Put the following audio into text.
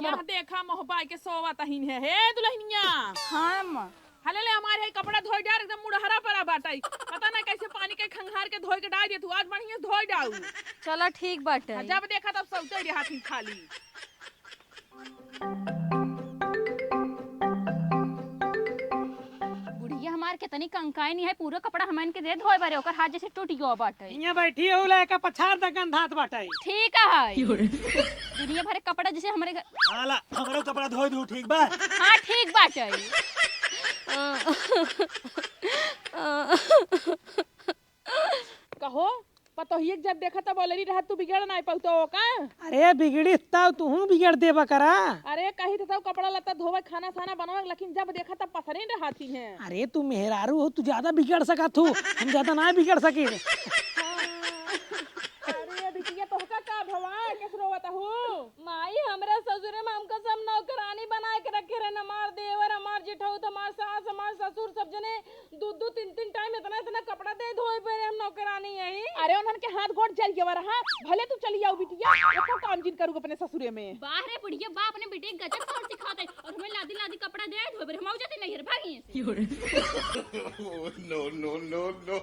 यहाँ देखा मोहबाई के सोवा तहीन है हे दुल्हनिया। हाँ अम्मा। हले ले हमारे है कपड़ा धोई डाल एकदम मुड़हरा पड़ा बाटाई, पता ना कैसे पानी के खंगार के धोई के डाल दे तू, आज बढ़िया धोई डाल। चला ठीक बाटे। जब देखा तब सौते रे हाथी खाली। बुढ़िया हमार के तनी कंकाई नहीं है, पूरा कपड़ा हमन के दे धोए बारे ओकर हाथ जैसे टूट गयो बाटे। यहाँ बैठी हो ले का पछाड़ द गंधात बाटे। ठीक है दुनिया भर के कपड़ा जैसे हमारे हाला हमरो कपड़ा धोई दू ठीक बा। हाँ ठीक बाटे। कहो पतोहिए जब देखा तब ऑलरेडी रहा तू बिगड़ ना पाऊ तो का। अरे बिगड़ी तब तू बिगड़ देबा करा। अरे कहीं तो सब कपड़ा लत्ता धोवे खाना खाना बनावे, लेकिन जब देखा तब पसरे नहीं रहती है। अरे तू मेहरारू हो, तू ज्यादा बिगड़ सका तू, हम ज्यादा ना बिगड़ सके। अरे बिटिया तो का भवा कैसे रोता हो माई हमरा ससुरे में हमको सब नौकरानी बना के रखे रहे, हमार देवर हमार जेठाऊ हमार सास हमार ससुर सब जने दो तीन टाइम इतना कपड़ा दे धोए पे हम नौकरानी यही। अरे उन्होंने के हाथ गोड़ जल गया रहा, भले तू चली आओ बिटिया, एको काम जिन करूँ अपने ससुरे में। बाहर है बुढ़िया बा अपने बेटे गजब तौर सिखाते और हमें लादी लादी कपड़ा दे धोए पे हम जाते नहीं है भागी No, no, no, no.